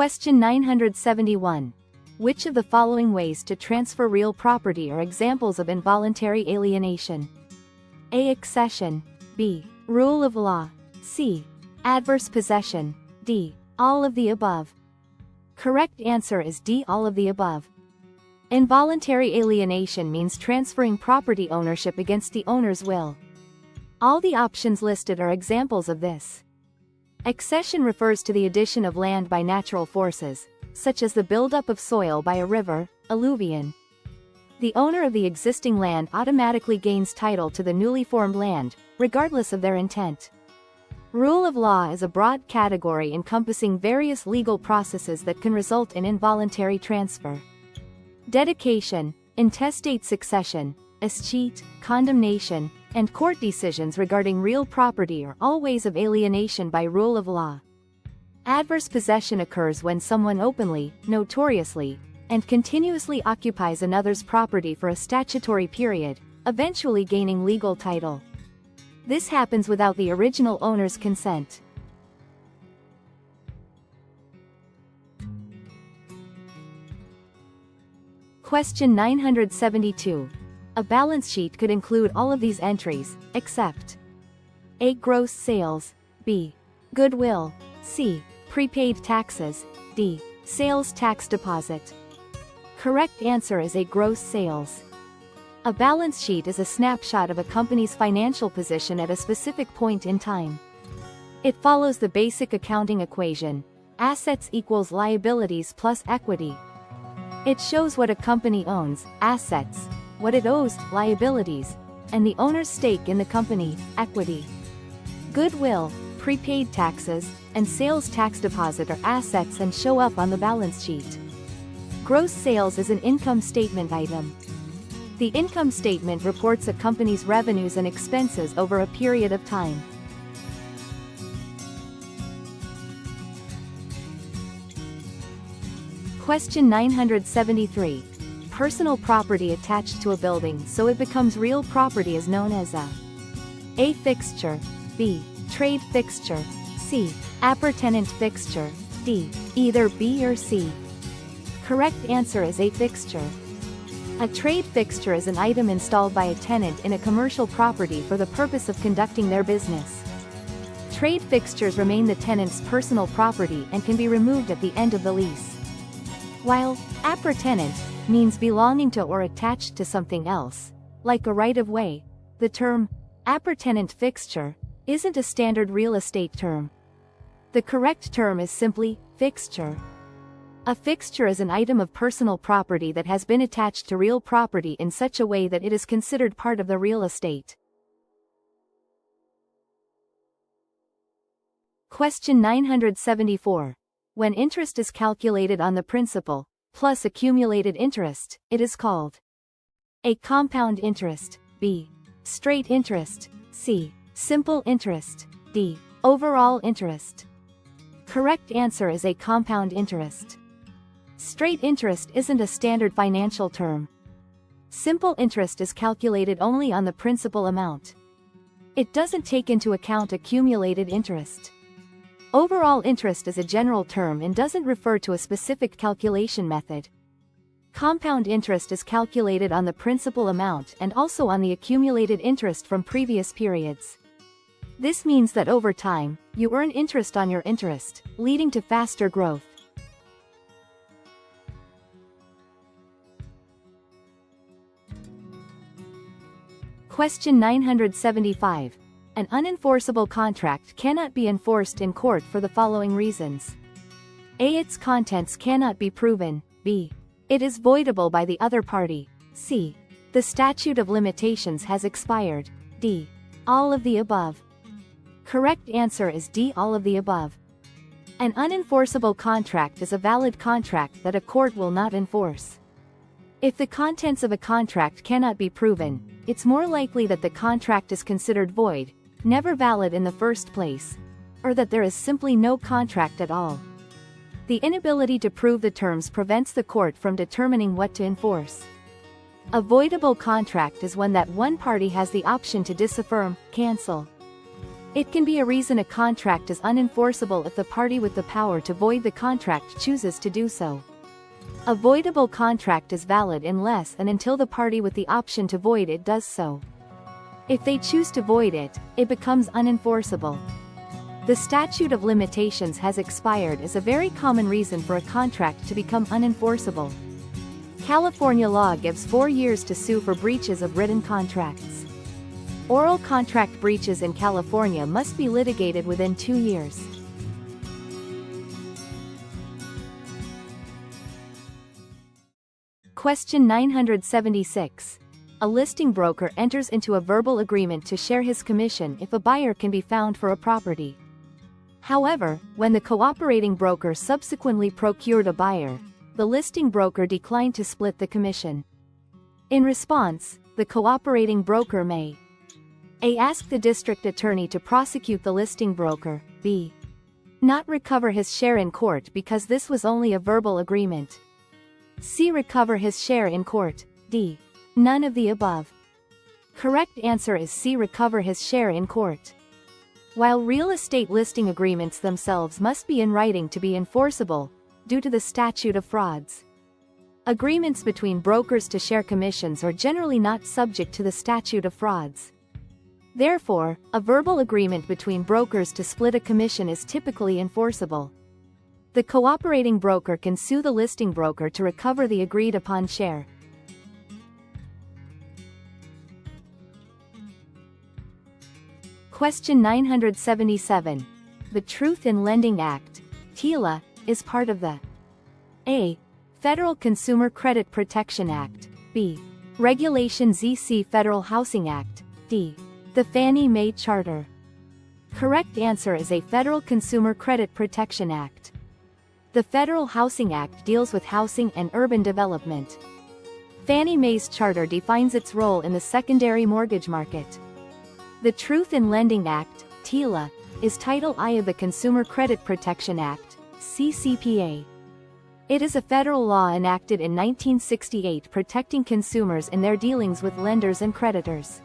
Question 971. Which of the following ways to transfer real property are examples of involuntary alienation? A. Accession. B. Rule of law. C. Adverse possession. D. All of the above. Correct answer is D. All of the above. Involuntary alienation means transferring property ownership against the owner's will. All the options listed are examples of this. Accession refers to the addition of land by natural forces, such as the buildup of soil by a river, alluvion. The owner of the existing land automatically gains title to the newly formed land, regardless of their intent. Rule of law is a broad category encompassing various legal processes that can result in involuntary transfer. Dedication, intestate succession, escheat, condemnation, and court decisions regarding real property are all ways of alienation by rule of law. Adverse possession occurs when someone openly, notoriously, and continuously occupies another's property for a statutory period, eventually gaining legal title. This happens without the original owner's consent. Question 972. A balance sheet could include all of these entries, except A. Gross sales. B. Goodwill. C. Prepaid taxes. D. Sales tax deposit. Correct answer is A. Gross sales. A balance sheet is a snapshot of a company's financial position at a specific point in time. It follows the basic accounting equation: assets equals liabilities plus equity. It shows what a company owns, assets, what it owes, liabilities, and the owner's stake in the company, equity. Goodwill, prepaid taxes, and sales tax deposit are assets and show up on the balance sheet. Gross sales is an income statement item. The income statement reports a company's revenues and expenses over a period of time. Question 973. Personal property attached to a building so it becomes real property is known as A. Fixture. B. Trade fixture. C. Appurtenant fixture. D. Either B or C. Correct answer is A. Fixture. A trade fixture is an item installed by a tenant in a commercial property for the purpose of conducting their business. Trade fixtures remain the tenant's personal property and can be removed at the end of the lease. While appurtenant means belonging to or attached to something else, like a right-of-way, the term appurtenant fixture isn't a standard real estate term. The correct term is simply fixture. A fixture is an item of personal property that has been attached to real property in such a way that it is considered part of the real estate. Question 974. When interest is calculated on the principal, plus accumulated interest, it is called A. Compound interest. B. Straight interest. C. Simple interest. D. Overall interest. Correct answer is A. Compound interest. Straight interest isn't a standard financial term. Simple interest is calculated only on the principal amount. It doesn't take into account accumulated interest. Overall interest is a general term and doesn't refer to a specific calculation method. Compound interest is calculated on the principal amount and also on the accumulated interest from previous periods. This means that over time, you earn interest on your interest, leading to faster growth. Question 975. An unenforceable contract cannot be enforced in court for the following reasons. A. Its contents cannot be proven. B. It is voidable by the other party. C. The statute of limitations has expired. D. All of the above. Correct answer is D. All of the above. An unenforceable contract is a valid contract that a court will not enforce. If the contents of a contract cannot be proven, it's more likely that the contract is considered void, never valid in the first place, or that there is simply no contract at all. The inability to prove the terms prevents the court from determining what to enforce. A voidable contract is one that one party has the option to disaffirm, cancel. It can be a reason a contract is unenforceable if the party with the power to void the contract chooses to do so. A voidable contract is valid unless and until the party with the option to void it does so. If they choose to void it, it becomes unenforceable. The statute of limitations has expired is a very common reason for a contract to become unenforceable. California law gives 4 years to sue for breaches of written contracts. Oral contract breaches in California must be litigated within 2 years. Question 976. A listing broker enters into a verbal agreement to share his commission if a buyer can be found for a property. However, when the cooperating broker subsequently procured a buyer, the listing broker declined to split the commission. In response, the cooperating broker may A. Ask the district attorney to prosecute the listing broker, B. Not recover his share in court because this was only a verbal agreement, C. Recover his share in court, D. None of the above. Correct answer is C. Recover his share in court. While real estate listing agreements themselves must be in writing to be enforceable, due to the statute of frauds, agreements between brokers to share commissions are generally not subject to the statute of frauds. Therefore, a verbal agreement between brokers to split a commission is typically enforceable. The cooperating broker can sue the listing broker to recover the agreed upon share. Question 977. The Truth in Lending Act, TILA, is part of the A. Federal Consumer Credit Protection Act, B. Regulation ZC Federal Housing Act, D. The Fannie Mae Charter. Correct answer is A. Federal Consumer Credit Protection Act. The Federal Housing Act deals with housing and urban development. Fannie Mae's charter defines its role in the secondary mortgage market. The Truth in Lending Act, TILA, is Title I of the Consumer Credit Protection Act, CCPA. It is a federal law enacted in 1968 protecting consumers in their dealings with lenders and creditors.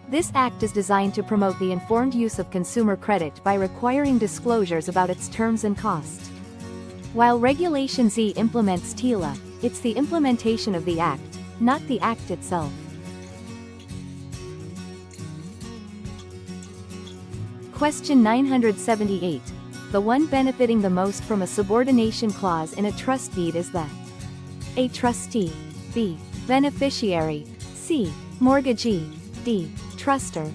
This act is designed to promote the informed use of consumer credit by requiring disclosures about its terms and cost. While Regulation Z implements TILA, it's the implementation of the act, not the act itself. Question 978. The one benefiting the most from a subordination clause in a trust deed is the A. Trustee, B. Beneficiary, C. Mortgagee, D. Truster.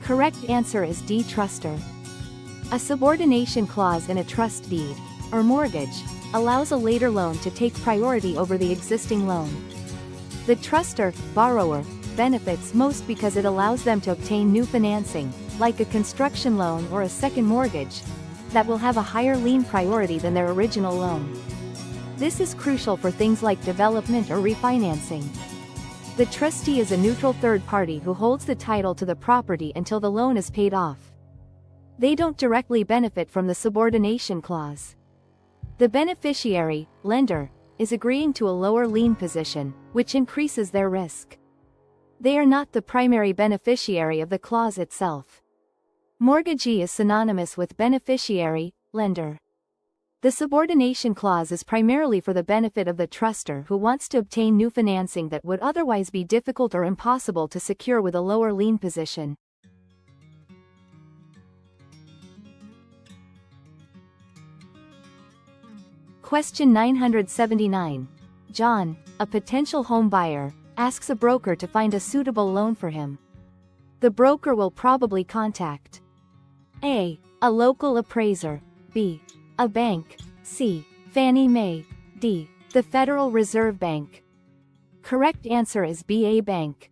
Correct answer is D. Truster. A subordination clause in a trust deed, or mortgage, allows a later loan to take priority over the existing loan. The truster, borrower, benefits most because it allows them to obtain new financing, like a construction loan or a second mortgage, that will have a higher lien priority than their original loan. This is crucial for things like development or refinancing. The trustee is a neutral third party who holds the title to the property until the loan is paid off. They don't directly benefit from the subordination clause. The beneficiary, lender, is agreeing to a lower lien position, which increases their risk. They are not the primary beneficiary of the clause itself. Mortgagee is synonymous with beneficiary, lender. The subordination clause is primarily for the benefit of the truster who wants to obtain new financing that would otherwise be difficult or impossible to secure with a lower lien position. Question 979. John, a potential home buyer, asks a broker to find a suitable loan for him. The broker will probably contact A. A local appraiser, B. A bank, C. Fannie Mae, D. The Federal Reserve Bank. Correct answer is B. A bank.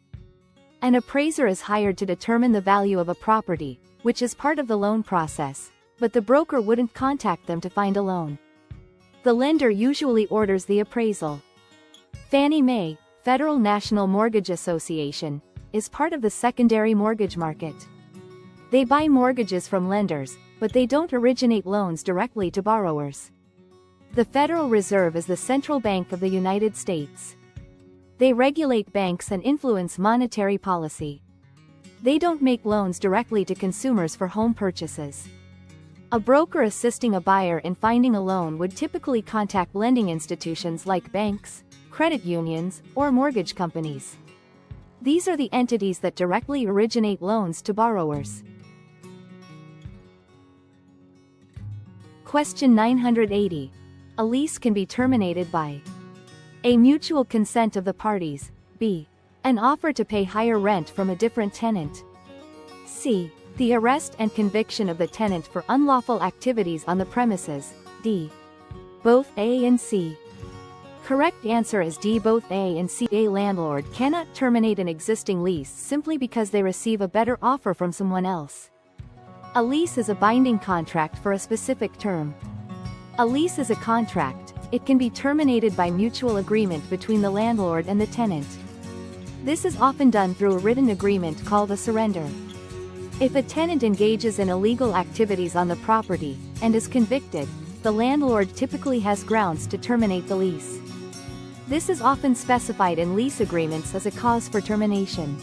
An appraiser is hired to determine the value of a property, which is part of the loan process, but the broker wouldn't contact them to find a loan. The lender usually orders the appraisal. Fannie Mae, Federal National Mortgage Association, is part of the secondary mortgage market. They buy mortgages from lenders, but they don't originate loans directly to borrowers. The Federal Reserve is the central bank of the United States. They regulate banks and influence monetary policy. They don't make loans directly to consumers for home purchases. A broker assisting a buyer in finding a loan would typically contact lending institutions like banks, credit unions, or mortgage companies. These are the entities that directly originate loans to borrowers. Question 980. A lease can be terminated by A. Mutual consent of the parties, B. An offer to pay higher rent from a different tenant, C. The arrest and conviction of the tenant for unlawful activities on the premises, D. Both A and C. Correct answer is D. Both A and C. A landlord cannot terminate an existing lease simply because they receive a better offer from someone else. A lease is a binding contract for a specific term. A lease is a contract. It can be terminated by mutual agreement between the landlord and the tenant. This is often done through a written agreement called a surrender. If a tenant engages in illegal activities on the property and is convicted, the landlord typically has grounds to terminate the lease. This is often specified in lease agreements as a cause for termination.